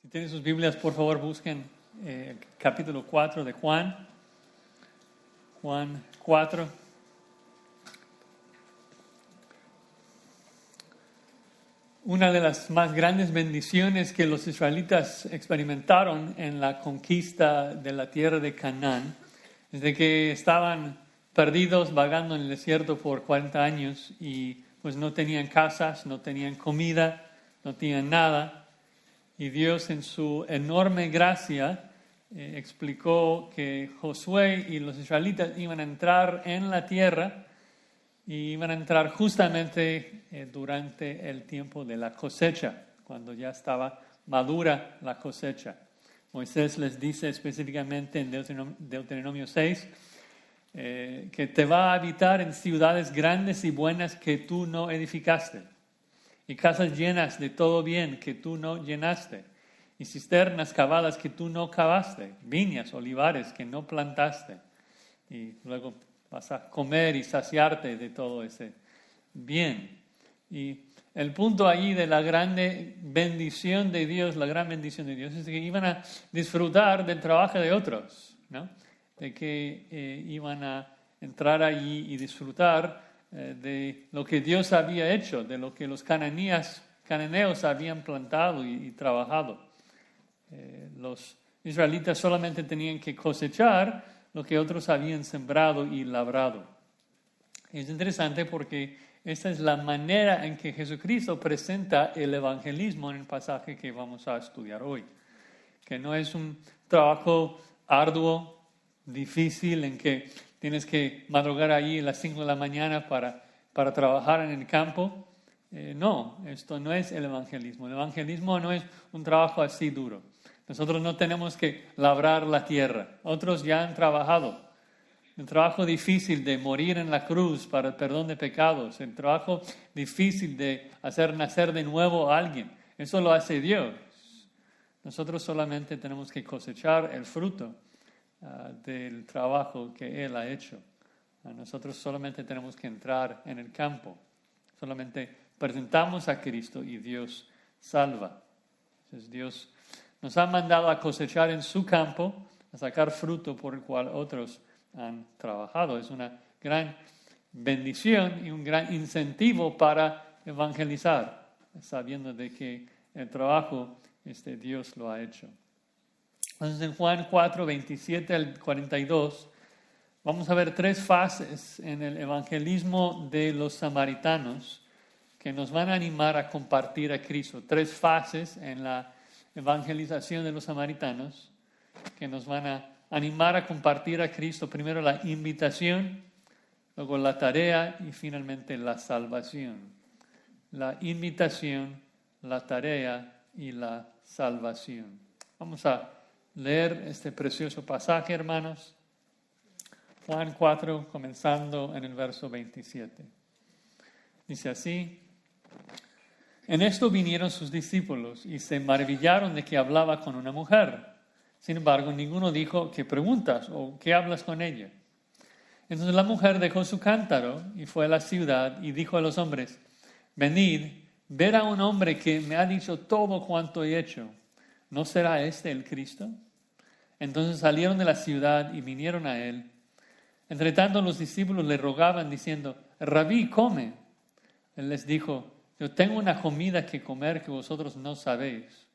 Si tienen sus Biblias, por favor, busquen capítulo 4 de Juan. Juan 4. Una de las más grandes bendiciones que los israelitas experimentaron en la conquista de la tierra de Canaán es de que estaban perdidos, vagando en el desierto por 40 años y pues no tenían casas, no tenían comida, no tenían nada. Y Dios en su enorme gracia explicó que Josué y los israelitas iban a entrar en la tierra y iban a entrar justamente durante el tiempo de la cosecha, cuando ya estaba madura la cosecha. Moisés les dice específicamente en Deuteronomio 6 que te va a habitar en ciudades grandes y buenas que tú no edificaste, y casas llenas de todo bien que tú no llenaste, y cisternas cavadas que tú no cavaste, viñas, olivares que no plantaste, y luego vas a comer y saciarte de todo ese bien. Y el punto ahí de la grande bendición de Dios, la gran bendición de Dios, es que iban a disfrutar del trabajo de otros, ¿no? De que iban a entrar allí y disfrutar de lo que Dios había hecho, de lo que los cananeos habían plantado y trabajado. Los israelitas solamente tenían que cosechar lo que otros habían sembrado y labrado. Es interesante porque esta es la manera en que Jesucristo presenta el evangelismo en el pasaje que vamos a estudiar hoy. Que no es un trabajo arduo, difícil, en que tienes que madrugar allí a las 5 de la mañana para trabajar en el campo. No, esto no es el evangelismo. El evangelismo no es un trabajo así duro. Nosotros no tenemos que labrar la tierra. Otros ya han trabajado. El trabajo difícil de morir en la cruz para el perdón de pecados. El trabajo difícil de hacer nacer de nuevo a alguien. Eso lo hace Dios. Nosotros solamente tenemos que cosechar el fruto del trabajo que Él ha hecho. Nosotros solamente tenemos que entrar en el campo. Solamente presentamos a Cristo y Dios salva. Entonces Dios nos ha mandado a cosechar en su campo, a sacar fruto por el cual otros han trabajado. Es una gran bendición y un gran incentivo para evangelizar, sabiendo de que el trabajo Dios lo ha hecho. Entonces en Juan 4, 27 al 42, vamos a ver 3 fases en el evangelismo de los samaritanos que nos van a animar a compartir a Cristo. 3 fases en la evangelización de los samaritanos que nos van a animar a compartir a Cristo. Primero la invitación, luego la tarea y finalmente la salvación. La invitación, la tarea y la salvación. Vamos a leer este precioso pasaje, hermanos. Juan 4, comenzando en el verso 27. Dice así: en esto vinieron sus discípulos y se maravillaron de que hablaba con una mujer. Sin embargo, ninguno dijo: ¿qué preguntas? ¿O qué hablas con ella? Entonces la mujer dejó su cántaro y fue a la ciudad y dijo a los hombres: venid, ver a un hombre que me ha dicho todo cuanto he hecho. ¿No será este el Cristo? Entonces salieron de la ciudad y vinieron a él. Entretanto los discípulos le rogaban diciendo: Rabí, come. Él les dijo: yo tengo una comida que comer que vosotros no sabéis.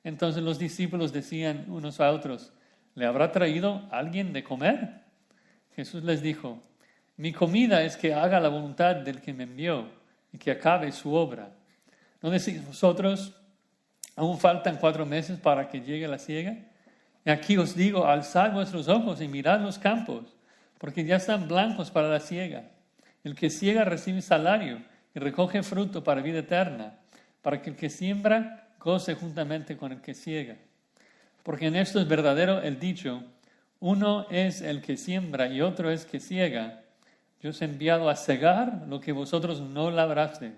Entonces los discípulos decían unos a otros: ¿le habrá traído alguien de comer? Jesús les dijo: mi comida es que haga la voluntad del que me envió y que acabe su obra. ¿No decís vosotros: aún faltan 4 meses para que llegue la siega? Y aquí os digo: alzad vuestros ojos y mirad los campos, porque ya están blancos para la siega. El que siega recibe salario y recoge fruto para vida eterna, para que el que siembra goce juntamente con el que siega. Porque en esto es verdadero el dicho: uno es el que siembra y otro es que siega. Yo os he enviado a segar lo que vosotros no labrasteis.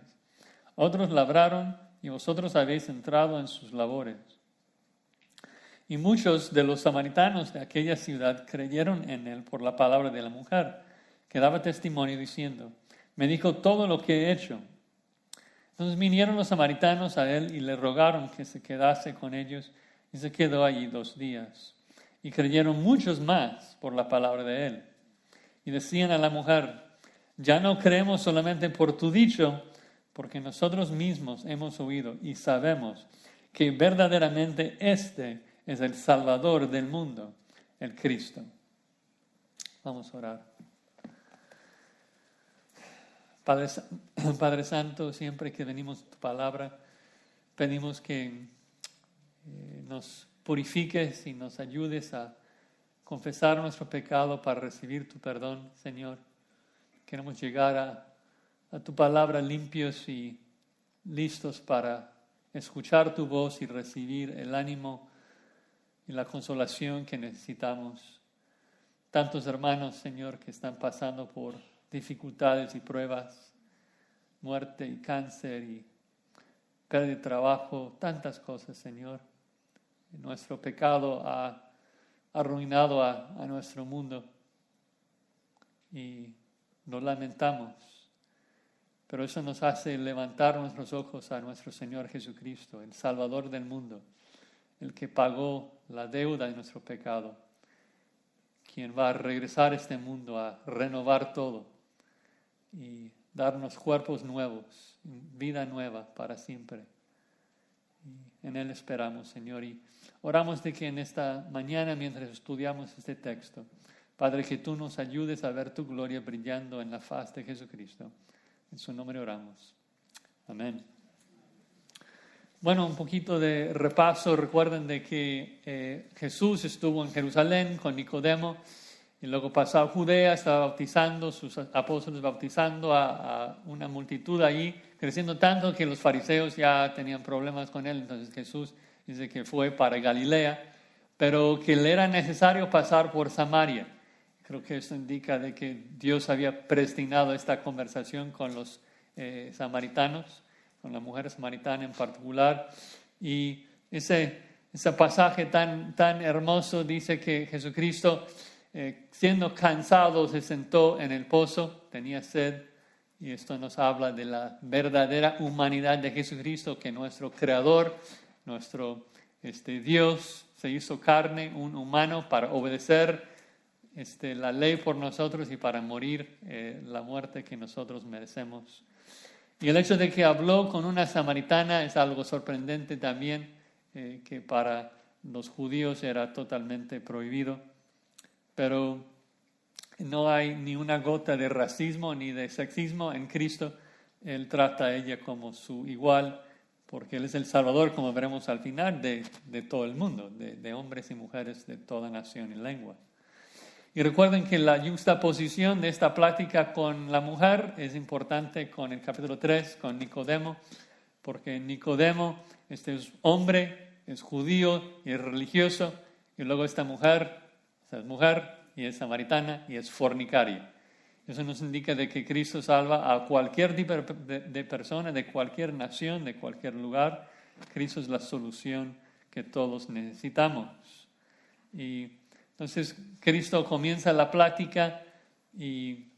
Otros labraron y vosotros habéis entrado en sus labores. Y muchos de los samaritanos de aquella ciudad creyeron en él por la palabra de la mujer, que daba testimonio diciendo: me dijo todo lo que he hecho. Entonces vinieron los samaritanos a él y le rogaron que se quedase con ellos, y se quedó allí 2 días. Y creyeron muchos más por la palabra de él. Y decían a la mujer: ya no creemos solamente por tu dicho, porque nosotros mismos hemos oído y sabemos que verdaderamente este es el Salvador del mundo, el Cristo. Vamos a orar. Padre Santo, siempre que venimos a tu palabra, pedimos que nos purifiques y nos ayudes a confesar nuestro pecado para recibir tu perdón, Señor. Queremos llegar a tu palabra limpios y listos para escuchar tu voz y recibir el ánimo y la consolación que necesitamos. Tantos hermanos, Señor, que están pasando por dificultades y pruebas, muerte y cáncer y pérdida de trabajo, tantas cosas, Señor. Nuestro pecado ha arruinado a nuestro mundo y nos lamentamos, pero eso nos hace levantar nuestros ojos a nuestro Señor Jesucristo, el Salvador del mundo, el que pagó la deuda de nuestro pecado, quien va a regresar a este mundo a renovar todo y darnos cuerpos nuevos, vida nueva para siempre. Y en Él esperamos, Señor, y oramos de que en esta mañana, mientras estudiamos este texto, Padre, que tú nos ayudes a ver tu gloria brillando en la faz de Jesucristo. En su nombre oramos. Amén. Bueno, un poquito de repaso. Recuerden de que Jesús estuvo en Jerusalén con Nicodemo y luego pasó a Judea, estaba bautizando, sus apóstoles bautizando a una multitud allí, creciendo tanto que los fariseos ya tenían problemas con él. Entonces Jesús dice que fue para Galilea, pero que le era necesario pasar por Samaria. Creo que eso indica de que Dios había predestinado esta conversación con los samaritanos, con la mujer samaritana en particular. Y ese pasaje tan hermoso dice que Jesucristo, siendo cansado, se sentó en el pozo, tenía sed. Y esto nos habla de la verdadera humanidad de Jesucristo, que nuestro Creador, nuestro Dios, se hizo carne, un humano, para obedecer la ley por nosotros y para morir la muerte que nosotros merecemos. Y el hecho de que habló con una samaritana es algo sorprendente también, que para los judíos era totalmente prohibido. Pero no hay ni una gota de racismo ni de sexismo en Cristo. Él trata a ella como su igual, porque Él es el Salvador, como veremos al final, de todo el mundo, de hombres y mujeres de toda nación y lengua. Y recuerden que la juxtaposición de esta plática con la mujer es importante con el capítulo 3, con Nicodemo, porque Nicodemo, es hombre, es judío y es religioso, y luego esta mujer es mujer y es samaritana y es fornicaria. Eso nos indica de que Cristo salva a cualquier tipo de persona, de cualquier nación, de cualquier lugar. Cristo es la solución que todos necesitamos. Y entonces Cristo comienza la plática y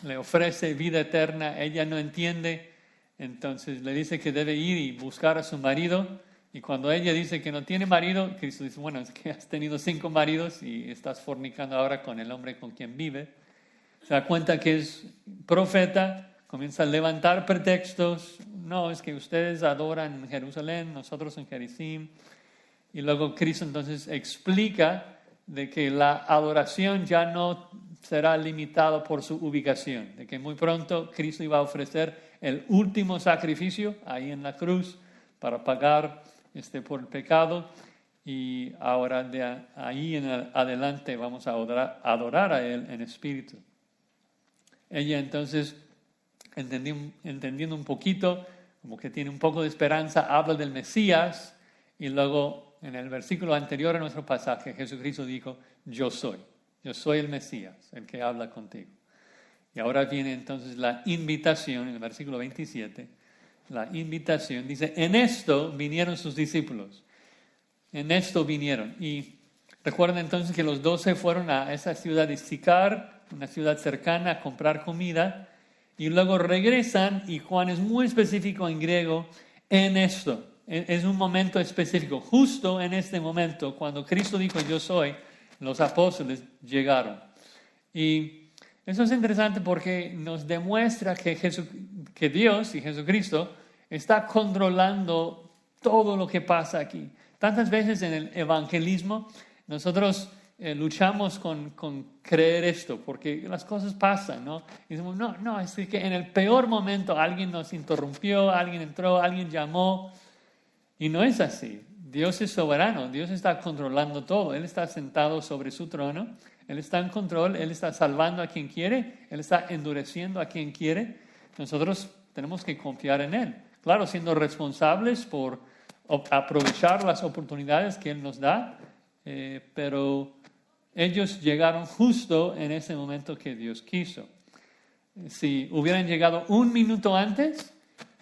le ofrece vida eterna. Ella no entiende, entonces le dice que debe ir y buscar a su marido. Y cuando ella dice que no tiene marido, Cristo dice: bueno, es que has tenido 5 maridos y estás fornicando ahora con el hombre con quien vive. Se da cuenta que es profeta, comienza a levantar pretextos. No, es que ustedes adoran en Jerusalén, nosotros en Gerizim. Y luego Cristo entonces explica de que la adoración ya no será limitada por su ubicación, de que muy pronto Cristo iba a ofrecer el último sacrificio ahí en la cruz para pagar por el pecado, y ahora de ahí en adelante vamos a adorar a Él en espíritu. Ella entonces, entendiendo un poquito, como que tiene un poco de esperanza, habla del Mesías, y luego en el versículo anterior a nuestro pasaje, Jesucristo dijo: yo soy el Mesías, el que habla contigo. Y ahora viene entonces la invitación, en el versículo 27, la invitación dice: en esto vinieron sus discípulos. En esto vinieron. Y recuerden entonces que los 12 fueron a esa ciudad de Sicar, una ciudad cercana, a comprar comida. y luego regresan, y Juan es muy específico en griego en esto. Es un momento específico. Justo en este momento, cuando Cristo dijo yo soy, los apóstoles llegaron. Y eso es interesante porque nos demuestra que Dios y Jesucristo está controlando todo lo que pasa aquí. Tantas veces en el evangelismo nosotros luchamos con creer esto, porque las cosas pasan, ¿no? Y decimos, no, es que en el peor momento alguien nos interrumpió, alguien entró, alguien llamó. Y no es así. Dios es soberano, Dios está controlando todo. Él está sentado sobre su trono, Él está en control, Él está salvando a quien quiere, Él está endureciendo a quien quiere. Nosotros tenemos que confiar en Él. Claro, siendo responsables por aprovechar las oportunidades que Él nos da, pero ellos llegaron justo en ese momento que Dios quiso. Si hubieran llegado un minuto antes,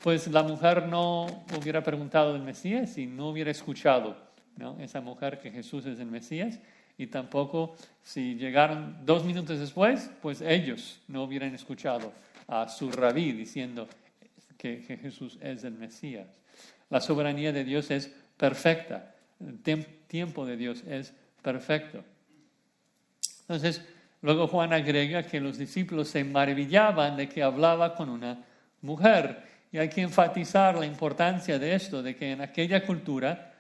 pues la mujer no hubiera preguntado del Mesías y no hubiera escuchado, ¿no? Esa mujer que Jesús es el Mesías. Y tampoco si llegaron 2 minutos después, pues ellos no hubieran escuchado a su rabí diciendo que Jesús es el Mesías. La soberanía de Dios es perfecta. El tiempo de Dios es perfecto. Entonces, luego Juan agrega que los discípulos se maravillaban de que hablaba con una mujer. Y hay que enfatizar la importancia de esto, de que en aquella cultura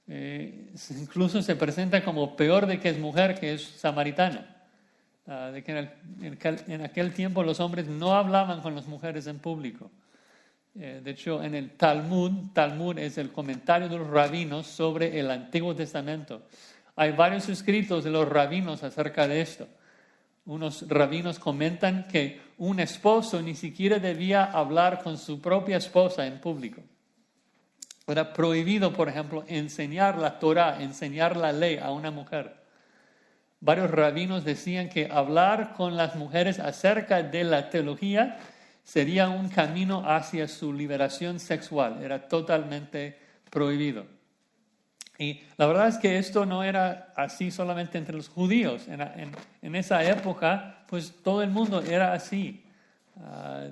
incluso se presenta como peor de que es mujer que es samaritana. De que en aquel tiempo los hombres no hablaban con las mujeres en público. De hecho, en el Talmud es el comentario de los rabinos sobre el Antiguo Testamento. Hay varios escritos de los rabinos acerca de esto. Unos rabinos comentan que un esposo ni siquiera debía hablar con su propia esposa en público. Era prohibido, por ejemplo, enseñar la Torah, enseñar la ley a una mujer. Varios rabinos decían que hablar con las mujeres acerca de la teología sería un camino hacia su liberación sexual. Era totalmente prohibido. Y la verdad es que esto no era así solamente entre los judíos. En esa época, pues todo el mundo era así,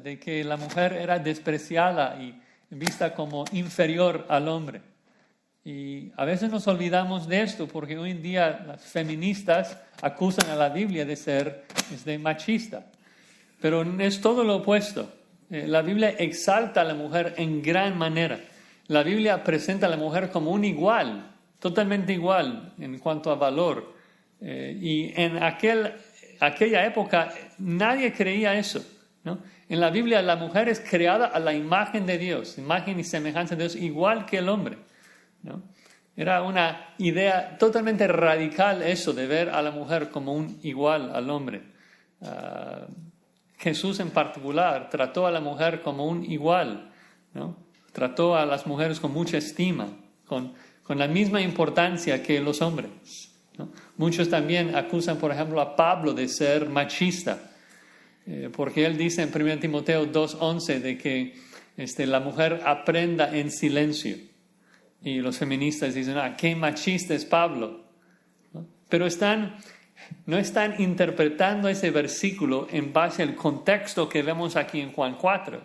de que la mujer era despreciada y vista como inferior al hombre. Y a veces nos olvidamos de esto porque hoy en día las feministas acusan a la Biblia de ser machista. Pero es todo lo opuesto. La Biblia exalta a la mujer en gran manera. La Biblia presenta a la mujer como un igual, totalmente igual en cuanto a valor. Y en aquella época nadie creía eso, ¿no? En la Biblia la mujer es creada a la imagen de Dios, imagen y semejanza de Dios, igual que el hombre, ¿no? Era una idea totalmente radical eso de ver a la mujer como un igual al hombre. Jesús en particular trató a la mujer como un igual, ¿no? Trató a las mujeres con mucha estima, con la misma importancia que los hombres, ¿no? Muchos también acusan, por ejemplo, a Pablo de ser machista, porque él dice en 1 Timoteo 2:11 de que la mujer aprenda en silencio. Y los feministas dicen, qué machista es Pablo, ¿no? Pero no están interpretando ese versículo en base al contexto que vemos aquí en Juan 4,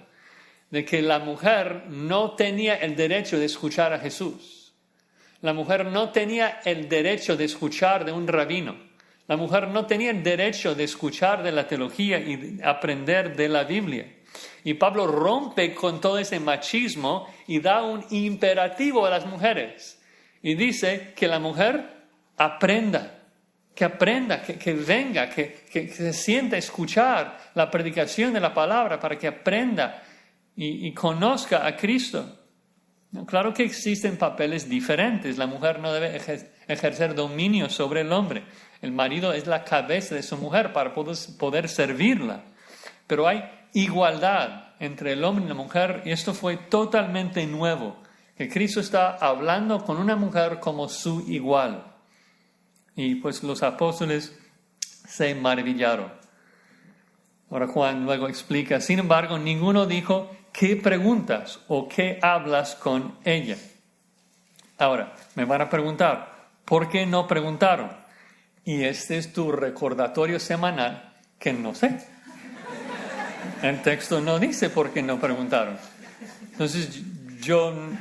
de que la mujer no tenía el derecho de escuchar a Jesús. La mujer no tenía el derecho de escuchar de un rabino. La mujer no tenía el derecho de escuchar de la teología y de aprender de la Biblia. Y Pablo rompe con todo ese machismo y da un imperativo a las mujeres. Y dice que la mujer aprenda, que venga, que se sienta a escuchar la predicación de la palabra para que aprenda y conozca a Cristo. Claro que existen papeles diferentes. La mujer no debe ejercer dominio sobre el hombre. El marido es la cabeza de su mujer para poder servirla. Pero hay igualdad entre el hombre y la mujer, y esto fue totalmente nuevo, que Cristo está hablando con una mujer como su igual. Y pues los apóstoles se maravillaron. Ahora Juan luego explica, sin embargo, ninguno dijo, ¿qué preguntas o qué hablas con ella? Ahora, me van a preguntar, ¿por qué no preguntaron? Y este es tu recordatorio semanal que no sé. El texto no dice por qué no preguntaron. Entonces,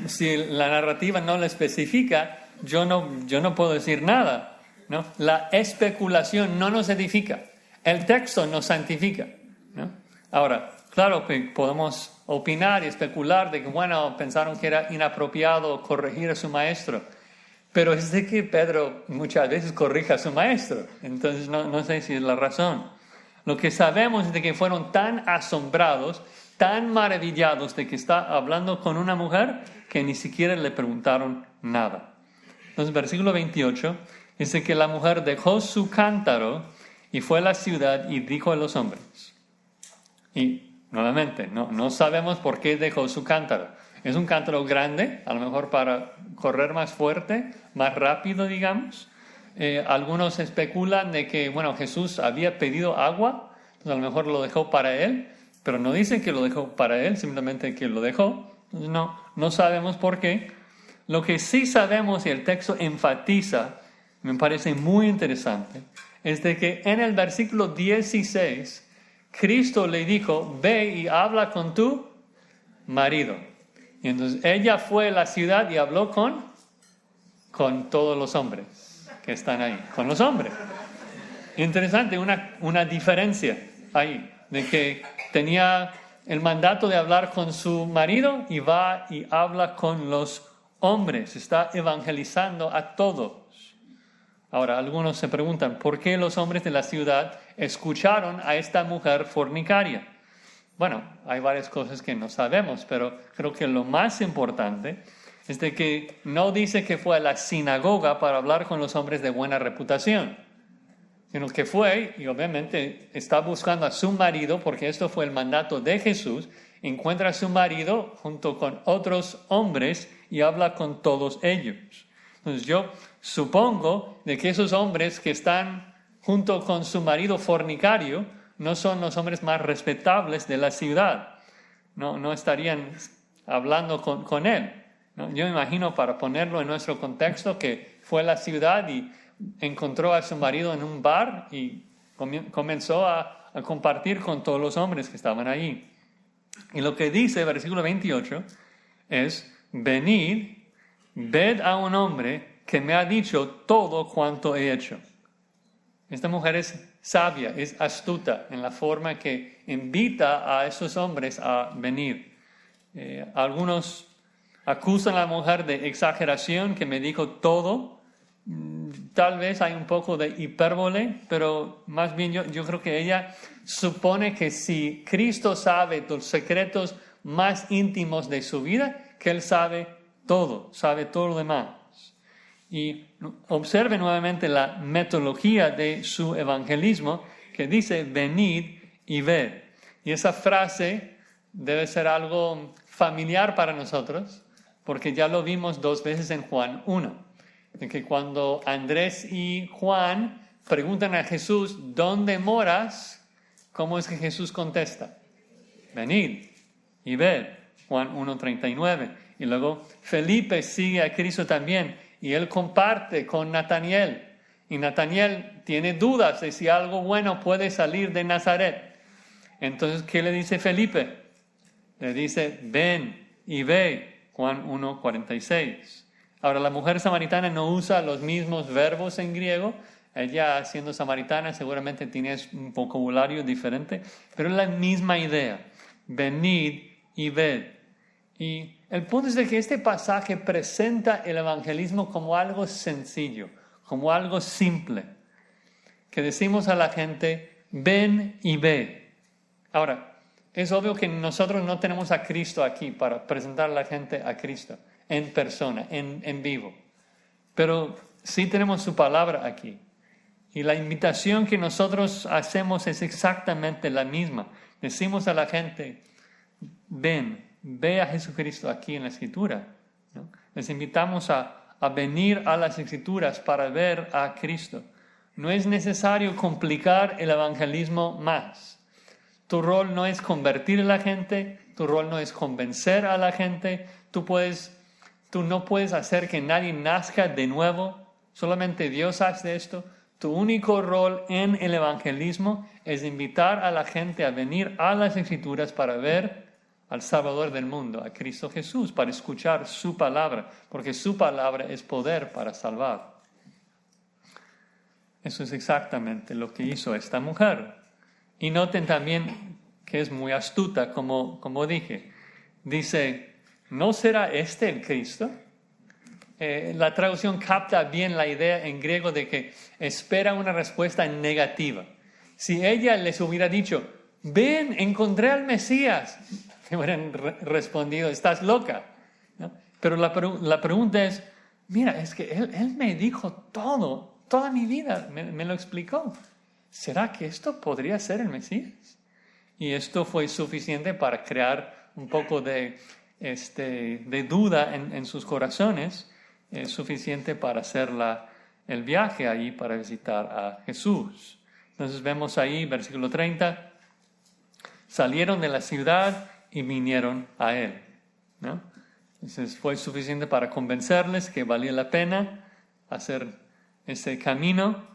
si la narrativa no lo especifica, yo no puedo decir nada, ¿no? La especulación no nos edifica. El texto nos santifica, ¿no? Ahora, claro que podemos opinar y especular de que, bueno, pensaron que era inapropiado corregir a su maestro. Pero es de que Pedro muchas veces corrige a su maestro. Entonces, no sé si es la razón. Lo que sabemos es de que fueron tan asombrados, tan maravillados de que está hablando con una mujer que ni siquiera le preguntaron nada. Entonces, versículo 28 dice que la mujer dejó su cántaro y fue a la ciudad y dijo a los hombres. Y nuevamente, no sabemos por qué dejó su cántaro. Es un cántaro grande, a lo mejor para correr más fuerte, más rápido, digamos. Algunos especulan de que, bueno, Jesús había pedido agua, entonces a lo mejor lo dejó para él, pero no dicen que lo dejó para él, simplemente que lo dejó. Entonces no sabemos por qué. Lo que sí sabemos, y el texto enfatiza, me parece muy interesante, es de que en el versículo 16, Cristo le dijo, ve y habla con tu marido. Y entonces ella fue a la ciudad y habló con todos los hombres que están ahí, con los hombres. Interesante, una diferencia ahí, de que tenía el mandato de hablar con su marido y va y habla con los hombres, está evangelizando a todos. Ahora, algunos se preguntan, ¿por qué los hombres de la ciudad escucharon a esta mujer fornicaria? Bueno, hay varias cosas que no sabemos, pero creo que lo más importante es de que no dice que fue a la sinagoga para hablar con los hombres de buena reputación, sino que fue, y obviamente está buscando a su marido, porque esto fue el mandato de Jesús, encuentra a su marido junto con otros hombres y habla con todos ellos. Entonces yo supongo de que esos hombres que están junto con su marido fornicario no son los hombres más respetables de la ciudad. No estarían hablando con él, ¿no? Yo me imagino, para ponerlo en nuestro contexto, que fue a la ciudad y encontró a su marido en un bar y comenzó a compartir con todos los hombres que estaban allí. Y lo que dice, versículo 28, es, venid, ved a un hombre que me ha dicho todo cuanto he hecho. Esta mujer es sabia, es astuta en la forma que invita a esos hombres a venir. Algunos acusan a la mujer de exageración, que me dijo todo. Tal vez hay un poco de hipérbole, pero más bien yo creo que ella supone que si Cristo sabe los secretos más íntimos de su vida, que Él sabe todo lo demás. Y observe nuevamente la metodología de su evangelismo, que dice, venid y ved. Y esa frase debe ser algo familiar para nosotros, porque ya lo vimos 2 veces en Juan 1, de que cuando Andrés y Juan preguntan a Jesús, ¿dónde moras?, ¿cómo es que Jesús contesta? Venid y ved, Juan 1:39. Y luego Felipe sigue a Cristo también, y él comparte con Nataniel. Y Nataniel tiene dudas de si algo bueno puede salir de Nazaret. Entonces, ¿qué le dice Felipe? Le dice, ven y ve, Juan 1:46. Ahora, la mujer samaritana no usa los mismos verbos en griego. Ella, siendo samaritana, seguramente tiene un vocabulario diferente, pero es la misma idea. Venid y ved. Y el punto es de que este pasaje presenta el evangelismo como algo sencillo, como algo simple, que decimos a la gente, ven y ve. Ahora, es obvio que nosotros no tenemos a Cristo aquí para presentar a la gente a Cristo en persona, en vivo, pero sí tenemos su palabra aquí. Y la invitación que nosotros hacemos es exactamente la misma. Decimos a la gente, ven, ve a Jesucristo aquí en la Escritura, ¿no? Les invitamos a venir a las Escrituras para ver a Cristo. No es necesario complicar el evangelismo más. Tu rol no es convertir a la gente, tu rol no es convencer a la gente. Tú no puedes hacer que nadie nazca de nuevo. Solamente Dios hace esto. Tu único rol en el evangelismo es invitar a la gente a venir a las Escrituras para ver al Salvador del mundo, a Cristo Jesús, para escuchar su palabra, porque su palabra es poder para salvar. Eso es exactamente lo que hizo esta mujer. Y noten también que es muy astuta, como dije. Dice, ¿no será este el Cristo? La traducción capta bien la idea en griego de que espera una respuesta negativa. Si ella les hubiera dicho, ven, encontré al Mesías, le hubieran respondido, estás loca, ¿no? Pero la pregunta es, mira, es que él me dijo toda mi vida, me lo explicó. ¿Será que esto podría ser el Mesías? Y esto fue suficiente para crear un poco de duda en sus corazones, suficiente para hacer el viaje allí para visitar a Jesús. Entonces vemos ahí, versículo 30, salieron de la ciudad y vinieron a él, ¿no? Entonces fue suficiente para convencerles que valía la pena hacer ese camino.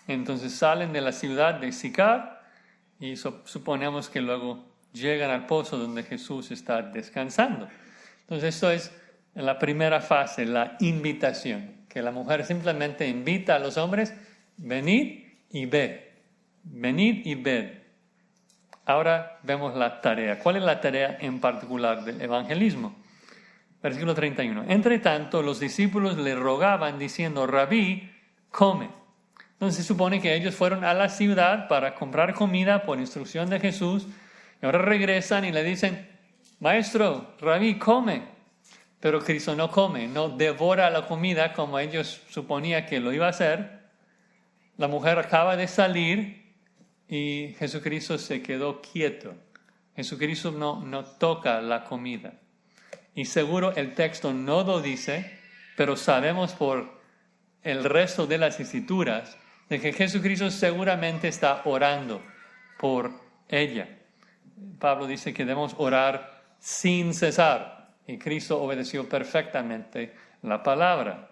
Entonces salen de la ciudad de Sicar y suponemos que luego llegan al pozo donde Jesús está descansando. Entonces esto es la primera fase, la invitación, que la mujer simplemente invita a los hombres, venid y ved, venid y ved. Ahora vemos la tarea. ¿Cuál es la tarea en particular del evangelismo? Versículo 31. Entre tanto, los discípulos le rogaban diciendo, Rabí, come. Entonces se supone que ellos fueron a la ciudad para comprar comida por instrucción de Jesús y ahora regresan y le dicen, Maestro, Rabí, come. Pero Cristo no come, no devora la comida como ellos suponían que lo iba a hacer. La mujer acaba de salir y Jesucristo se quedó quieto. Jesucristo no toca la comida. Y seguro el texto no lo dice, pero sabemos por el resto de las Escrituras de que Jesucristo seguramente está orando por ella. Pablo dice que debemos orar sin cesar. Y Cristo obedeció perfectamente la palabra.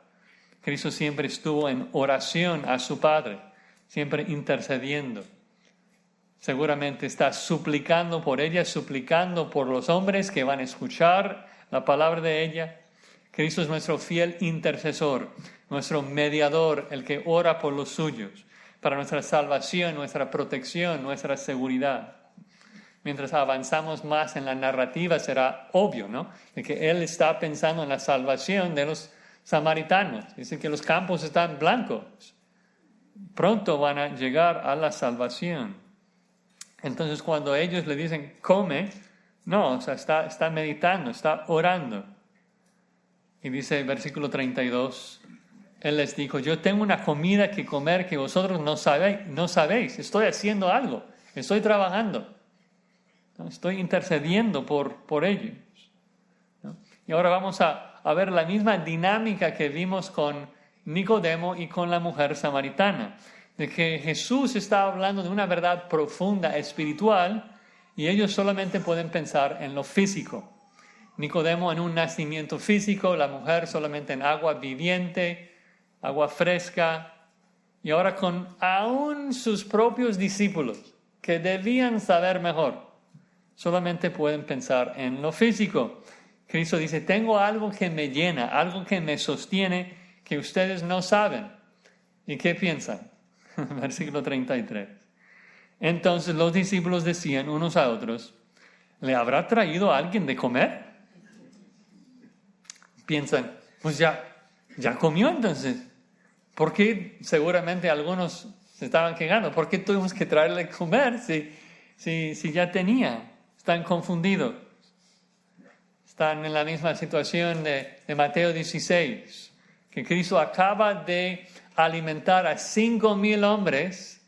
Cristo siempre estuvo en oración a su Padre, siempre intercediendo. Seguramente está suplicando por ella, suplicando por los hombres que van a escuchar la palabra de ella. Cristo es nuestro fiel intercesor, nuestro mediador, el que ora por los suyos, para nuestra salvación, nuestra protección, nuestra seguridad. Mientras avanzamos más en la narrativa será obvio, ¿no? De que Él está pensando en la salvación de los samaritanos. Dice que los campos están blancos. Pronto van a llegar a la salvación. Entonces cuando ellos le dicen, come, no, o sea, está meditando, está orando. Y dice el versículo 32, Él les dijo, yo tengo una comida que comer que vosotros no sabéis. Estoy haciendo algo, estoy trabajando. Estoy intercediendo por ellos, ¿no? Y ahora vamos a ver la misma dinámica que vimos con Nicodemo y con la mujer samaritana, de que Jesús está hablando de una verdad profunda, espiritual, y ellos solamente pueden pensar en lo físico. Nicodemo en un nacimiento físico, la mujer solamente en agua viviente, agua fresca, y ahora con aún sus propios discípulos, que debían saber mejor, solamente pueden pensar en lo físico. Cristo dice, tengo algo que me llena, algo que me sostiene, que ustedes no saben. ¿Y qué piensan? Versículo 33. Entonces los discípulos decían unos a otros, ¿le habrá traído a alguien de comer? Piensan, pues ya comió entonces. ¿Por qué? Seguramente algunos se estaban quejando. ¿Por qué tuvimos que traerle de comer si ya tenía? Están confundidos. Están en la misma situación de Mateo 16, que Cristo acaba de alimentar a 5,000 hombres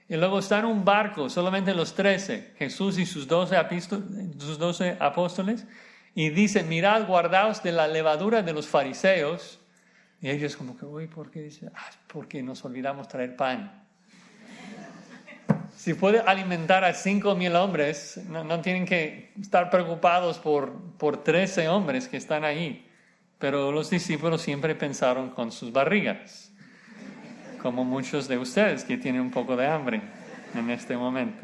y luego está en un barco, solamente los 13, Jesús y sus 12 apóstoles, y dice, mirad, guardaos de la levadura de los fariseos. Y ellos como que, uy, ¿por qué? Dice, porque nos olvidamos traer pan. Si puede alimentar a 5,000 hombres, no tienen que estar preocupados por 13 hombres que están ahí. Pero los discípulos siempre pensaron con sus barrigas, como muchos de ustedes que tienen un poco de hambre en este momento.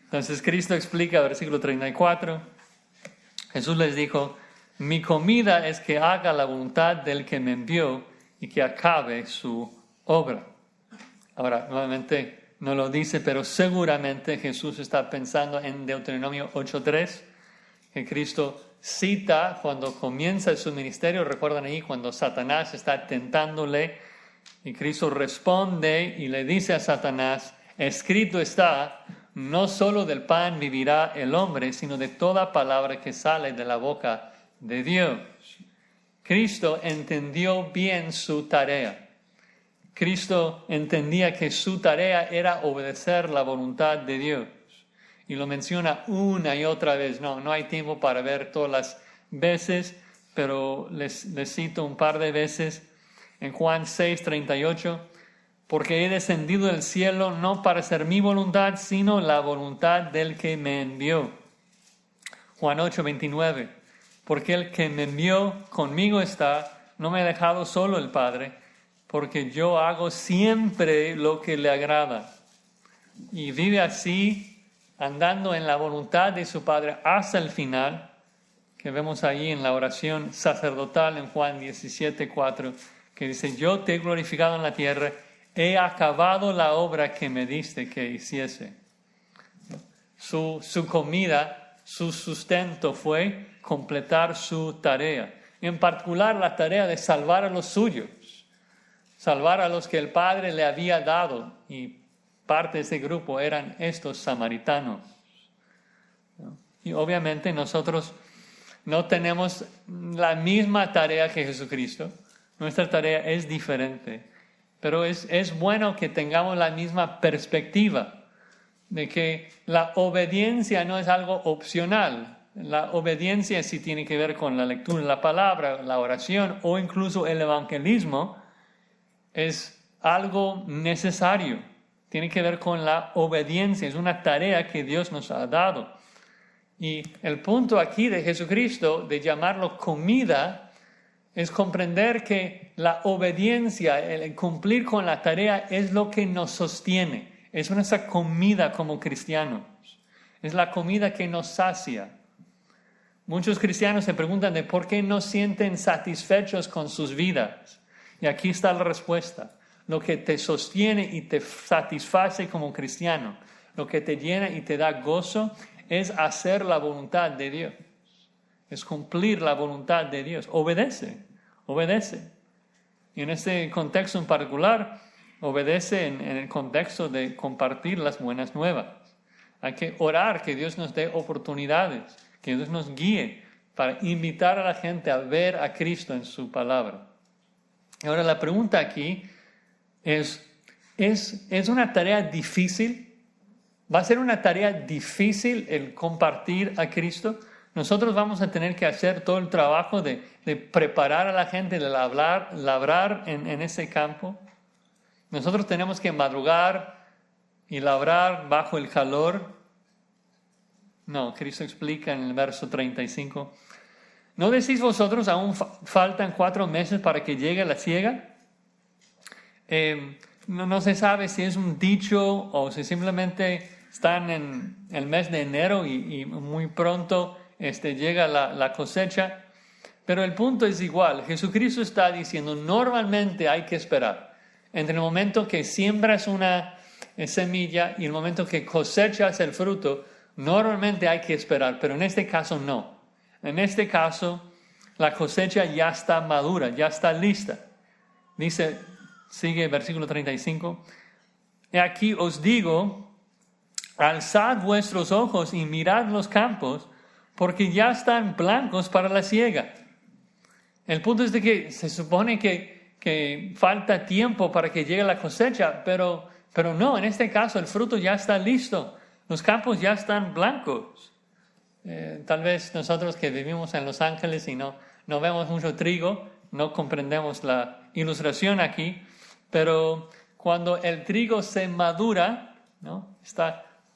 Entonces Cristo explica, versículo 34, Jesús les dijo, mi comida es que haga la voluntad del que me envió y que acabe su obra. Ahora, nuevamente no lo dice, pero seguramente Jesús está pensando en Deuteronomio 8:3, que Cristo cita cuando comienza su ministerio. Recuerdan ahí cuando Satanás está tentándole y Cristo responde y le dice a Satanás, escrito está, no solo del pan vivirá el hombre, sino de toda palabra que sale de la boca de Dios. Cristo entendió bien su tarea. Cristo entendía que su tarea era obedecer la voluntad de Dios. Y lo menciona una y otra vez. No hay tiempo para ver todas las veces, pero les cito un par de veces. En Juan 6:38, porque he descendido del cielo no para hacer mi voluntad, sino la voluntad del que me envió. Juan 8:29, porque el que me envió conmigo está, no me ha dejado solo el Padre, porque yo hago siempre lo que le agrada. Y vive así, andando en la voluntad de su Padre hasta el final, que vemos ahí en la oración sacerdotal en Juan 17:4, que dice, yo te he glorificado en la tierra, he acabado la obra que me diste que hiciese. Su comida, su sustento fue completar su tarea. En particular la tarea de salvar a los suyos, salvar a los que el Padre le había dado. Y parte de ese grupo eran estos samaritanos. Y obviamente nosotros no tenemos la misma tarea que Jesucristo. Nuestra tarea es diferente. Pero es bueno que tengamos la misma perspectiva de que la obediencia no es algo opcional. La obediencia sí tiene que ver con la lectura de la palabra, la oración o incluso el evangelismo. Es algo necesario. Tiene que ver con la obediencia. Es una tarea que Dios nos ha dado. Y el punto aquí de Jesucristo, de llamarlo comida, es comprender que la obediencia, el cumplir con la tarea es lo que nos sostiene. Es nuestra comida como cristianos. Es la comida que nos sacia. Muchos cristianos se preguntan de por qué no sienten satisfechos con sus vidas. Y aquí está la respuesta. Lo que te sostiene y te satisface como cristiano, lo que te llena y te da gozo, es hacer la voluntad de Dios. Es cumplir la voluntad de Dios. Obedece. Y en este contexto en particular, obedece en el contexto de compartir las buenas nuevas. Hay que orar que Dios nos dé oportunidades, que Dios nos guíe para invitar a la gente a ver a Cristo en su palabra. Ahora la pregunta aquí ¿es una tarea difícil? ¿Va a ser una tarea difícil el compartir a Cristo? Nosotros vamos a tener que hacer todo el trabajo de preparar a la gente, de labrar en ese campo. Nosotros tenemos que madrugar y labrar bajo el calor. No, Cristo explica en el verso 35. ¿No decís vosotros aún faltan 4 meses para que llegue la siega? No se sabe si es un dicho o si simplemente están en el mes de enero y muy pronto llega la cosecha. Pero el punto es igual. Jesucristo está diciendo, normalmente hay que esperar. Entre el momento que siembras una semilla y el momento que cosechas el fruto, normalmente hay que esperar. Pero en este caso no. En este caso, la cosecha ya está madura, ya está lista. Dice, sigue el versículo 35. Y aquí os digo, alzad vuestros ojos y mirad los campos, porque ya están blancos para la siega. El punto es de que se supone que falta tiempo para que llegue la cosecha, pero no, en este caso el fruto ya está listo. Los campos ya están blancos. Tal vez nosotros que vivimos en Los Ángeles y no vemos mucho trigo, no comprendemos la ilustración aquí, pero cuando el trigo se madura, ¿no?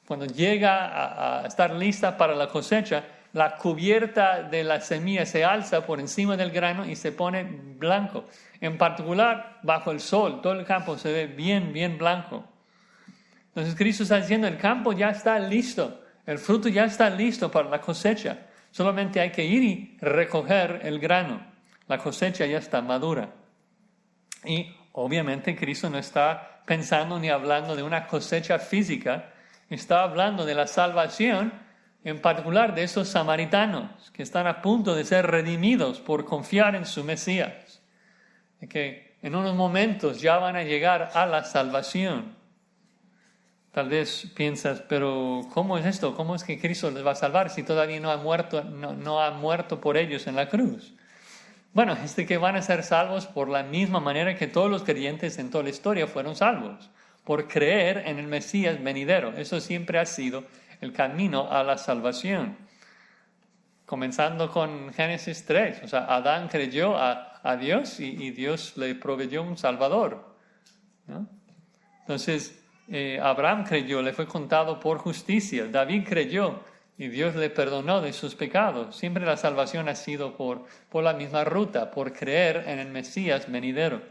Cuando llega a estar lista para la cosecha, la cubierta de la semilla se alza por encima del grano y se pone blanco. En particular, bajo el sol, todo el campo se ve bien, bien blanco. Entonces Cristo está diciendo, el campo ya está listo, el fruto ya está listo para la cosecha. Solamente hay que ir y recoger el grano. La cosecha ya está madura. Y obviamente Cristo no está pensando ni hablando de una cosecha física, está hablando de la salvación, en particular de esos samaritanos que están a punto de ser redimidos por confiar en su Mesías. Que en unos momentos ya van a llegar a la salvación. Tal vez piensas, pero ¿cómo es esto? ¿Cómo es que Cristo les va a salvar si todavía no ha muerto por ellos en la cruz? Bueno, es de que van a ser salvos por la misma manera que todos los creyentes en toda la historia fueron salvos, por creer en el Mesías venidero. Eso siempre ha sido el camino a la salvación. Comenzando con Génesis 3, o sea, Adán creyó a Dios y Dios le proveyó un Salvador, ¿no? Entonces, Abraham creyó, le fue contado por justicia. David creyó y Dios le perdonó de sus pecados. Siempre la salvación ha sido por la misma ruta, por creer en el Mesías venidero,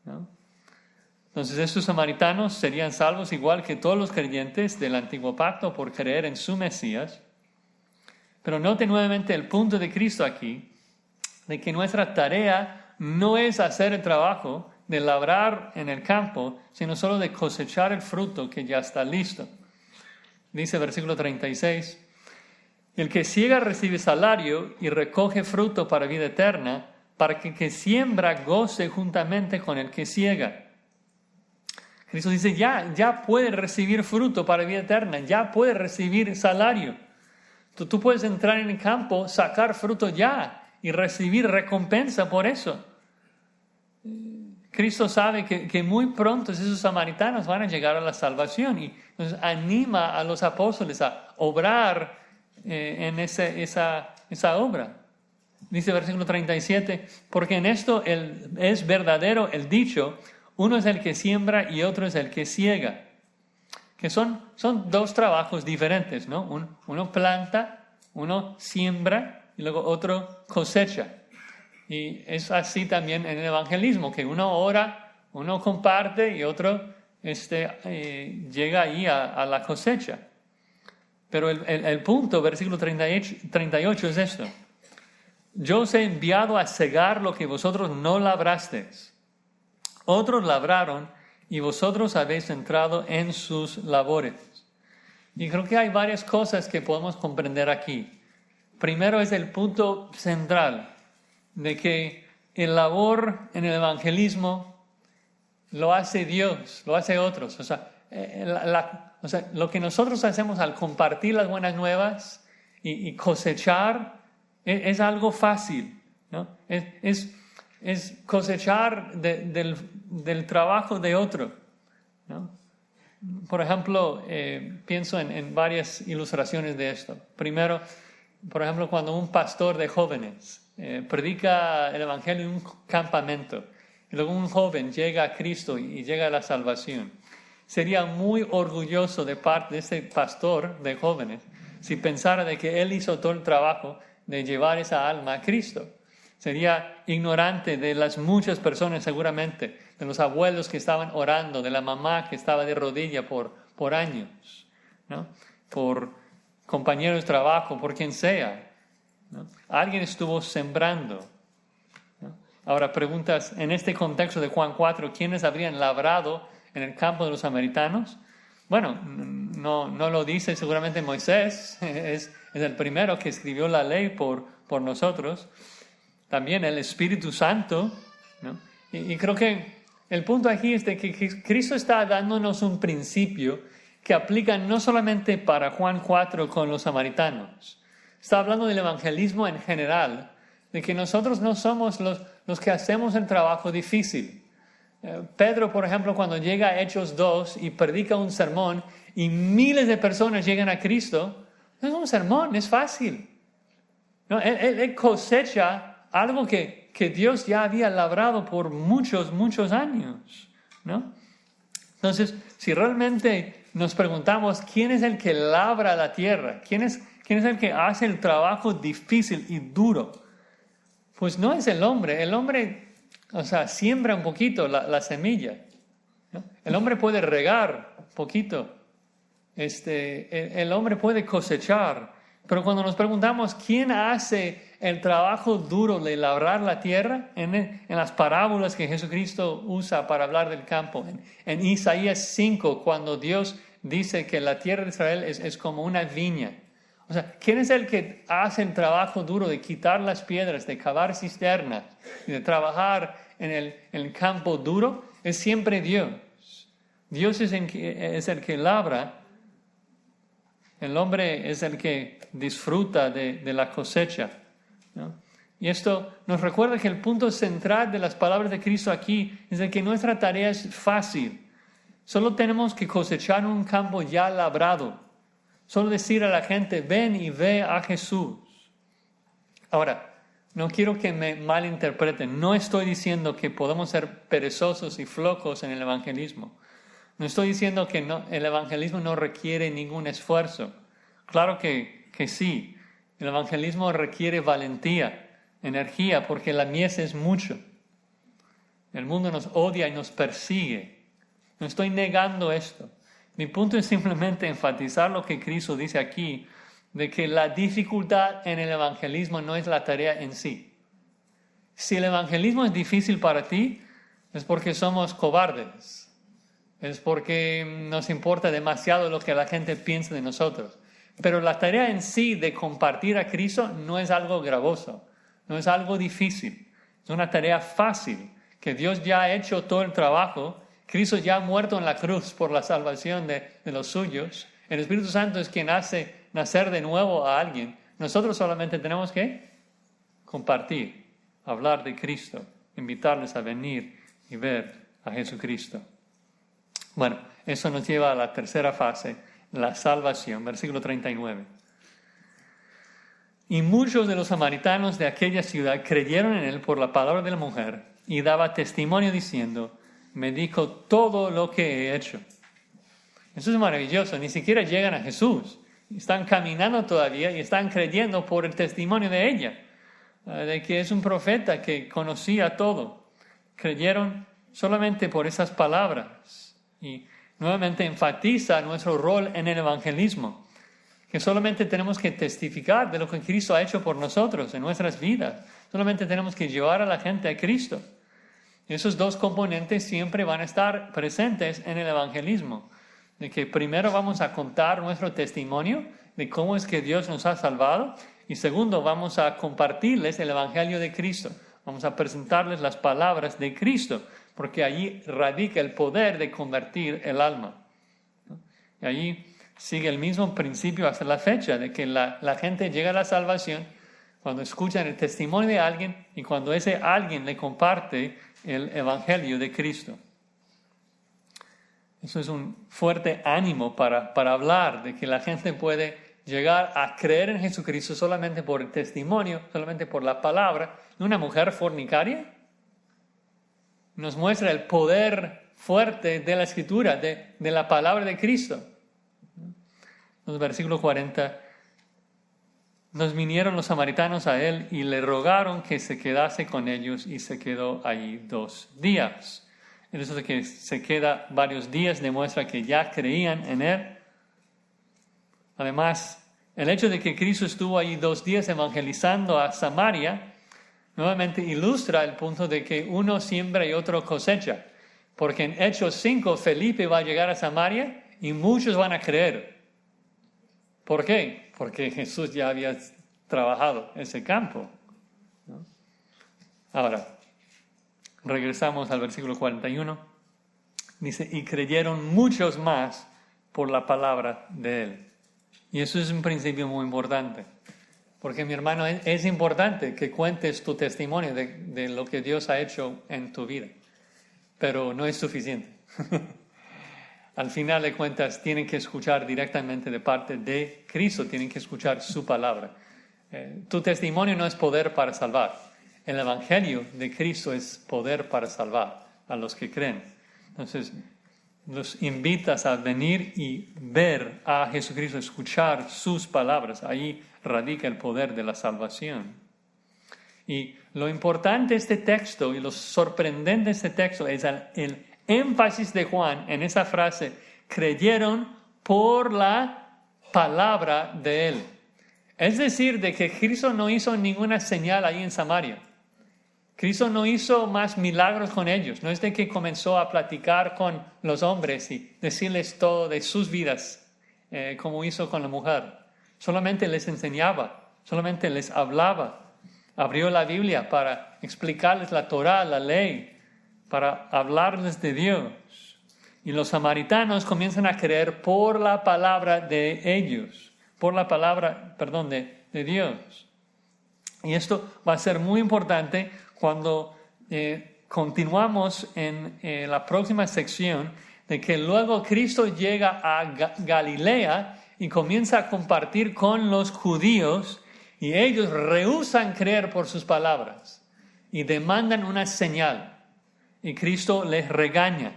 ¿no? Entonces estos samaritanos serían salvos igual que todos los creyentes del antiguo pacto por creer en su Mesías. Pero note nuevamente el punto de Cristo aquí, de que nuestra tarea no es hacer el trabajo de labrar en el campo, sino solo de cosechar el fruto que ya está listo. Dice versículo 36, el que siega recibe salario y recoge fruto para vida eterna, para que el que siembra goce juntamente con el que siega. Cristo dice, ya puedes recibir fruto para vida eterna, ya puedes recibir salario. Tú puedes entrar en el campo, sacar fruto ya y recibir recompensa por eso. Cristo sabe que muy pronto esos samaritanos van a llegar a la salvación y nos anima a los apóstoles a obrar en esa obra. Dice versículo 37, porque en esto es verdadero el dicho, uno es el que siembra y otro es el que siega. Que son dos trabajos diferentes, ¿no? Uno planta, uno siembra y luego otro cosecha. Y es así también en el evangelismo, que uno ora, uno comparte y otro llega ahí a la cosecha. Pero el punto, versículo 38 es esto. Yo os he enviado a cegar lo que vosotros no labrasteis. Otros labraron y vosotros habéis entrado en sus labores. Y creo que hay varias cosas que podemos comprender aquí. Primero es el punto central de que el labor en el evangelismo lo hace Dios, lo hace otros. O sea, lo que nosotros hacemos al compartir las buenas nuevas y cosechar es algo fácil, ¿no? Es cosechar del trabajo de otro, ¿no? Por ejemplo, pienso en varias ilustraciones de esto. Primero, por ejemplo, cuando un pastor de jóvenes predica el evangelio en un campamento y luego un joven llega a Cristo y llega a la salvación, sería muy orgulloso de parte de ese pastor de jóvenes si pensara de que él hizo todo el trabajo de llevar esa alma a Cristo. Sería ignorante de las muchas personas seguramente, de los abuelos que estaban orando, de la mamá que estaba de rodilla por años, ¿no? Por compañeros de trabajo, por quien sea, ¿no? Alguien estuvo sembrando, ¿no? Ahora preguntas, en este contexto de Juan 4, ¿quiénes habrían labrado en el campo de los samaritanos? Bueno, no lo dice seguramente Moisés, es el primero que escribió la ley por nosotros. También el Espíritu Santo, ¿no? Y creo que el punto aquí es de que Cristo está dándonos un principio que aplica no solamente para Juan 4 con los samaritanos. Está hablando del evangelismo en general, de que nosotros no somos los que hacemos el trabajo difícil. Pedro, por ejemplo, cuando llega a Hechos 2 y predica un sermón y miles de personas llegan a Cristo, no es un sermón, es fácil, ¿no? Él cosecha algo que Dios ya había labrado por muchos, muchos años, ¿no? Entonces, si realmente nos preguntamos, ¿quién es el que labra la tierra? ¿Quién es el que hace el trabajo difícil y duro? Pues no es el hombre. El hombre, siembra un poquito la semilla, ¿no? El hombre puede regar un poquito. El hombre puede cosechar. Pero cuando nos preguntamos, ¿quién hace el trabajo duro de labrar la tierra? En las parábolas que Jesucristo usa para hablar del campo. En Isaías 5, cuando Dios dice que la tierra de Israel es como una viña. O sea, ¿quién es el que hace el trabajo duro de quitar las piedras, de cavar cisternas y de trabajar en el campo duro? Es siempre Dios. Dios es el que labra. El hombre es el que disfruta de la cosecha, ¿no? Y esto nos recuerda que el punto central de las palabras de Cristo aquí es de que nuestra tarea es fácil. Solo tenemos que cosechar un campo ya labrado. Solo decir a la gente, ven y ve a Jesús. Ahora, no quiero que me malinterpreten. No estoy diciendo que podemos ser perezosos y flojos en el evangelismo. No estoy diciendo que el evangelismo no requiere ningún esfuerzo. Claro que sí. El evangelismo requiere valentía, energía, porque la mies es mucho. El mundo nos odia y nos persigue. No estoy negando esto. Mi punto es simplemente enfatizar lo que Cristo dice aquí, de que la dificultad en el evangelismo no es la tarea en sí. Si el evangelismo es difícil para ti, es porque somos cobardes. Es porque nos importa demasiado lo que la gente piensa de nosotros. Pero la tarea en sí de compartir a Cristo no es algo gravoso, no es algo difícil. Es una tarea fácil, que Dios ya ha hecho todo el trabajo. Cristo ya ha muerto en la cruz por la salvación de los suyos. El Espíritu Santo es quien hace nacer de nuevo a alguien. Nosotros solamente tenemos que compartir, hablar de Cristo, invitarles a venir y ver a Jesucristo. Bueno, eso nos lleva a la tercera fase, la salvación, versículo 39. Y muchos de los samaritanos de aquella ciudad creyeron en él por la palabra de la mujer y daba testimonio diciendo, me dijo todo lo que he hecho. Eso es maravilloso, ni siquiera llegan a Jesús. Están caminando todavía y están creyendo por el testimonio de ella, de que es un profeta que conocía todo. Creyeron solamente por esas palabras. Y nuevamente enfatiza nuestro rol en el evangelismo, que solamente tenemos que testificar de lo que Cristo ha hecho por nosotros en nuestras vidas. Solamente tenemos que llevar a la gente a Cristo. Esos dos componentes siempre van a estar presentes en el evangelismo. De que primero vamos a contar nuestro testimonio de cómo es que Dios nos ha salvado. Y segundo, vamos a compartirles el evangelio de Cristo. Vamos a presentarles las palabras de Cristo, porque allí radica el poder de convertir el alma, ¿no? Y allí sigue el mismo principio hasta la fecha, de que la gente llega a la salvación cuando escuchan el testimonio de alguien y cuando ese alguien le comparte el evangelio de Cristo. Eso es un fuerte ánimo para hablar de que la gente puede llegar a creer en Jesucristo solamente por el testimonio, solamente por la palabra de una mujer fornicaria. Nos muestra el poder fuerte de la Escritura, de la palabra de Cristo. En el versículo 40, nos vinieron los samaritanos a él y le rogaron que se quedase con ellos y se quedó allí 2 días. El hecho de que se queda varios días demuestra que ya creían en él. Además, el hecho de que Cristo estuvo allí 2 días evangelizando a Samaria nuevamente ilustra el punto de que uno siembra y otro cosecha. Porque en Hechos 5, Felipe va a llegar a Samaria y muchos van a creer. ¿Por qué? Porque Jesús ya había trabajado ese campo, ¿no? Ahora, regresamos al versículo 41. Dice, y creyeron muchos más por la palabra de él. Y eso es un principio muy importante. Porque, mi hermano, es importante que cuentes tu testimonio de lo que Dios ha hecho en tu vida. Pero no es suficiente. Al final de cuentas, tienen que escuchar directamente de parte de Cristo. Tienen que escuchar su palabra. Tu testimonio no es poder para salvar. El evangelio de Cristo es poder para salvar a los que creen. Entonces, los invitas a venir y ver a Jesucristo, escuchar sus palabras. Ahí radica el poder de la salvación. Y lo importante de este texto y lo sorprendente de este texto es el énfasis de Juan en esa frase: creyeron por la palabra de él. Es decir, de que Cristo no hizo ninguna señal ahí en Samaria. Cristo no hizo más milagros con ellos. No es de que comenzó a platicar con los hombres y decirles todo de sus vidas, como hizo con la mujer. Solamente les enseñaba, solamente les hablaba. Abrió la Biblia para explicarles la Torá, la ley, para hablarles de Dios. Y los samaritanos comienzan a creer por la palabra de ellos, por la palabra, de Dios. Y esto va a ser muy importante cuando continuamos en la próxima sección, de que luego Cristo llega a Galilea y comienza a compartir con los judíos, y ellos rehúsan creer por sus palabras y demandan una señal. Y Cristo les regaña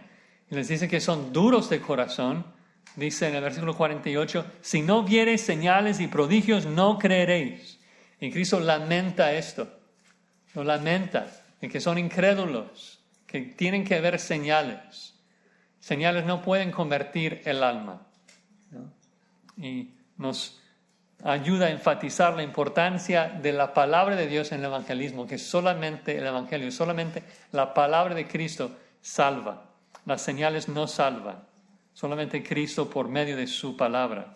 y les dice que son duros de corazón. Dice en el versículo 48, si no viereis señales y prodigios, no creeréis. Y Cristo lamenta esto. Lo lamenta, de que son incrédulos, que tienen que ver señales. Señales no pueden convertir el alma, ¿no? Y nos ayuda a enfatizar la importancia de la palabra de Dios en el evangelismo, que solamente el evangelio, solamente la palabra de Cristo salva. Las señales no salvan, solamente Cristo por medio de su palabra.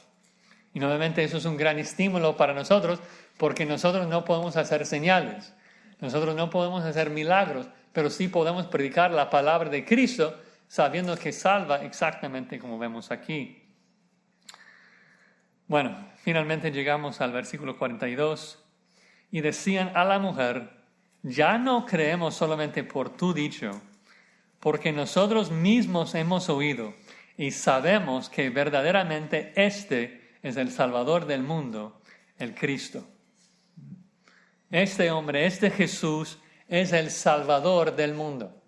Y nuevamente eso es un gran estímulo para nosotros, porque nosotros no podemos hacer señales. Nosotros no podemos hacer milagros, pero sí podemos predicar la palabra de Cristo, sabiendo que salva exactamente como vemos aquí. Bueno, finalmente llegamos al versículo 42. Y decían a la mujer, ya no creemos solamente por tu dicho, porque nosotros mismos hemos oído y sabemos que verdaderamente este es el Salvador del mundo, el Cristo. Este hombre, este Jesús, es el Salvador del mundo.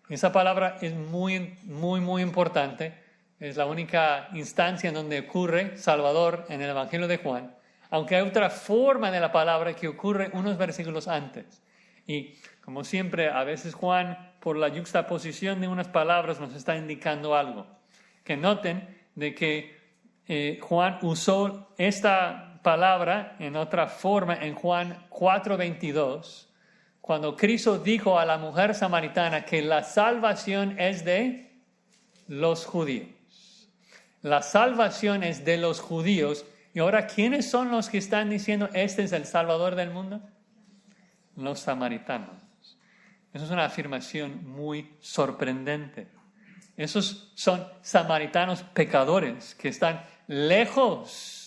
Esa palabra es muy, muy, muy importante. Es la única instancia en donde ocurre Salvador en el Evangelio de Juan. Aunque hay otra forma de la palabra que ocurre unos versículos antes. Y como siempre, a veces Juan, por la yuxtaposición de unas palabras, nos está indicando algo. Que noten de que Juan usó esta palabra en otra forma en Juan 4:22, cuando Cristo dijo a la mujer samaritana que la salvación es de los judíos. La salvación es de los judíos. Y ahora, ¿quiénes son los que están diciendo este es el Salvador del mundo? Los samaritanos. Eso es una afirmación muy sorprendente. Esos son samaritanos pecadores que están lejos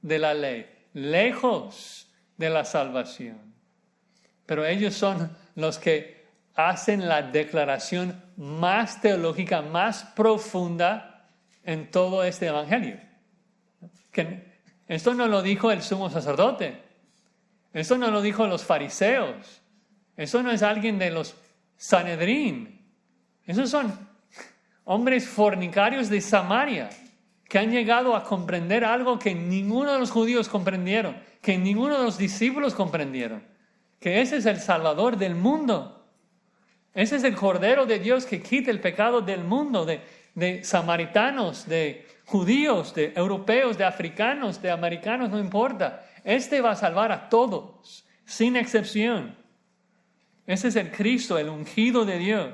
de la ley, lejos de la salvación. Pero ellos son los que hacen la declaración más teológica, más profunda en todo este evangelio. Que esto no lo dijo el sumo sacerdote, esto no lo dijo los fariseos, eso no es alguien de los Sanedrín, esos son hombres fornicarios de Samaria, que han llegado a comprender algo que ninguno de los judíos comprendieron, que ninguno de los discípulos comprendieron, que ese es el Salvador del mundo. Ese es el Cordero de Dios que quita el pecado del mundo, de samaritanos, de judíos, de europeos, de africanos, de americanos, no importa. Este va a salvar a todos, sin excepción. Ese es el Cristo, el ungido de Dios.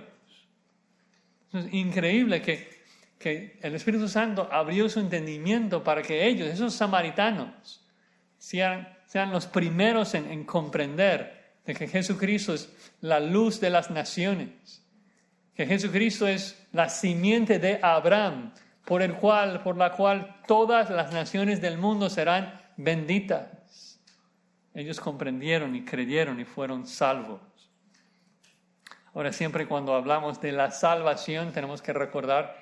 Es increíble que el Espíritu Santo abrió su entendimiento para que ellos, esos samaritanos, sean los primeros en comprender de que Jesucristo es la luz de las naciones, que Jesucristo es la simiente de Abraham, por la cual todas las naciones del mundo serán benditas. Ellos comprendieron y creyeron y fueron salvos. Ahora, siempre cuando hablamos de la salvación, tenemos que recordar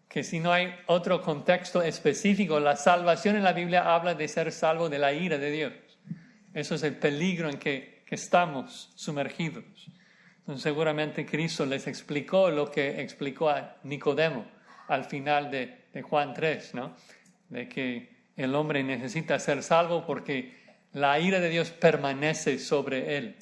que si no hay otro contexto específico, la salvación en la Biblia habla de ser salvo de la ira de Dios. Eso es el peligro en que estamos sumergidos. Entonces, seguramente Cristo les explicó lo que explicó a Nicodemo. al final de Juan 3, ¿no? De que el hombre necesita ser salvo porque la ira de Dios permanece sobre él.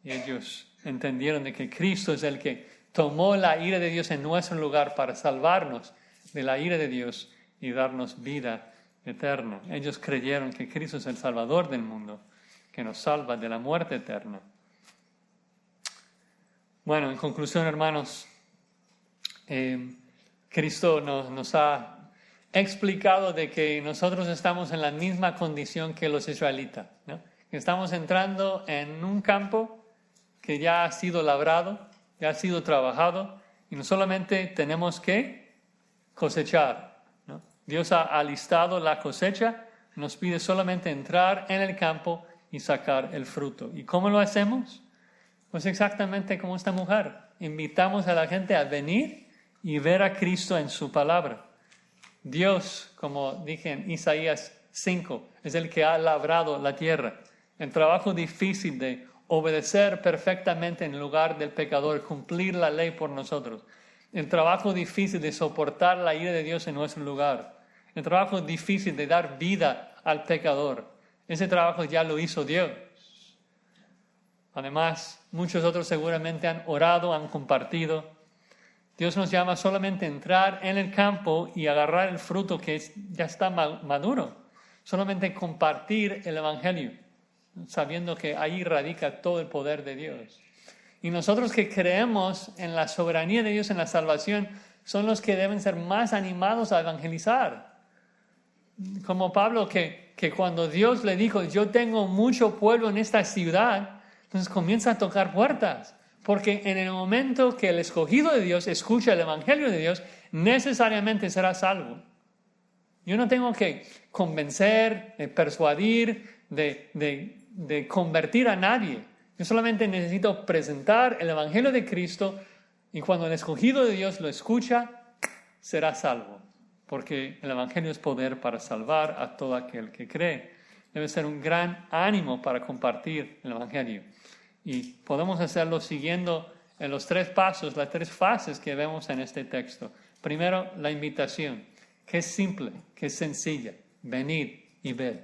Y ellos entendieron de que Cristo es el que tomó la ira de Dios en nuestro lugar para salvarnos de la ira de Dios y darnos vida eterna. Ellos creyeron que Cristo es el Salvador del mundo, que nos salva de la muerte eterna. Bueno, en conclusión, hermanos, Cristo nos ha explicado de que nosotros estamos en la misma condición que los israelitas, ¿no? Que estamos entrando en un campo que ya ha sido labrado, ya ha sido trabajado, y no solamente tenemos que cosechar, ¿no? Dios ha alistado la cosecha, nos pide solamente entrar en el campo y sacar el fruto. ¿Y cómo lo hacemos? Pues exactamente como esta mujer. Invitamos a la gente a venir y ver a Cristo en su palabra. Dios, como dije en Isaías 5, es el que ha labrado la tierra. El trabajo difícil de obedecer perfectamente en lugar del pecador, cumplir la ley por nosotros. El trabajo difícil de soportar la ira de Dios en nuestro lugar. El trabajo difícil de dar vida al pecador. Ese trabajo ya lo hizo Dios. Además, muchos otros seguramente han orado, han compartido. Dios nos llama solamente a entrar en el campo y agarrar el fruto que ya está maduro. Solamente compartir el Evangelio, sabiendo que ahí radica todo el poder de Dios. Y nosotros que creemos en la soberanía de Dios, en la salvación, son los que deben ser más animados a evangelizar. Como Pablo, que cuando Dios le dijo, yo tengo mucho pueblo en esta ciudad, entonces comienza a tocar puertas. Porque en el momento que el escogido de Dios escucha el Evangelio de Dios, necesariamente será salvo. Yo no tengo que convencer, persuadir, de convertir a nadie. Yo solamente necesito presentar el Evangelio de Cristo y cuando el escogido de Dios lo escucha, será salvo. Porque el Evangelio es poder para salvar a todo aquel que cree. Debe ser un gran ánimo para compartir el Evangelio. Y podemos hacerlo siguiendo en los 3 pasos, las 3 fases que vemos en este texto. Primero, la invitación, que es simple, que es sencilla. Venid y ved.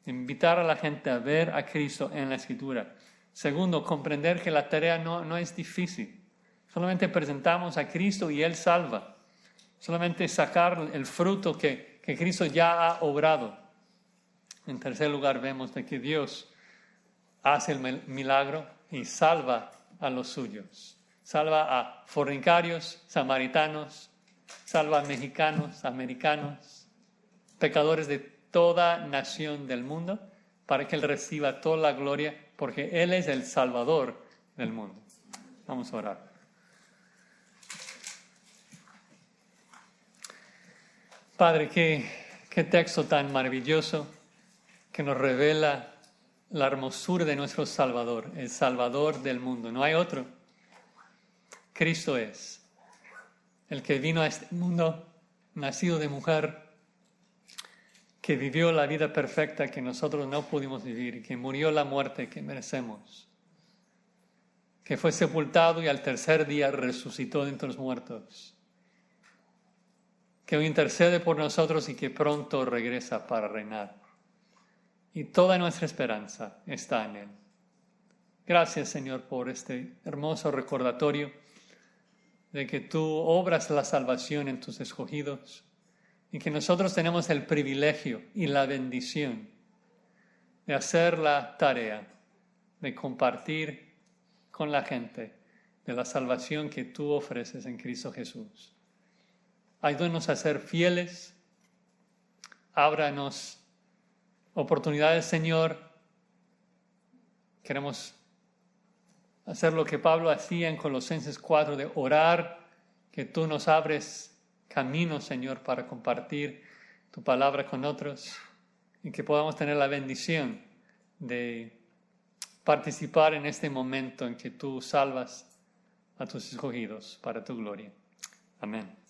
Invitar a la gente a ver a Cristo en la Escritura. Segundo, comprender que la tarea no es difícil. Solamente presentamos a Cristo y Él salva. Solamente sacar el fruto que Cristo ya ha obrado. En tercer lugar, vemos de que Dios hace el milagro y salva a los suyos. Salva a fornicarios, samaritanos, salva a mexicanos, americanos, pecadores de toda nación del mundo, para que Él reciba toda la gloria, porque Él es el Salvador del mundo. Vamos a orar. Padre, qué texto tan maravilloso que nos revela la hermosura de nuestro Salvador, el Salvador del mundo. No hay otro. Cristo es el que vino a este mundo, nacido de mujer, que vivió la vida perfecta que nosotros no pudimos vivir y que murió la muerte que merecemos, que fue sepultado y al tercer día resucitó de entre los muertos, que hoy intercede por nosotros y que pronto regresa para reinar. Y toda nuestra esperanza está en Él. Gracias, Señor, por este hermoso recordatorio de que tú obras la salvación en tus escogidos y que nosotros tenemos el privilegio y la bendición de hacer la tarea de compartir con la gente de la salvación que tú ofreces en Cristo Jesús. Ayúdanos a ser fieles, ábranos oportunidades, Señor. Queremos hacer lo que Pablo hacía en Colosenses 4, de orar, que tú nos abres caminos, Señor, para compartir tu palabra con otros y que podamos tener la bendición de participar en este momento en que tú salvas a tus escogidos para tu gloria. Amén.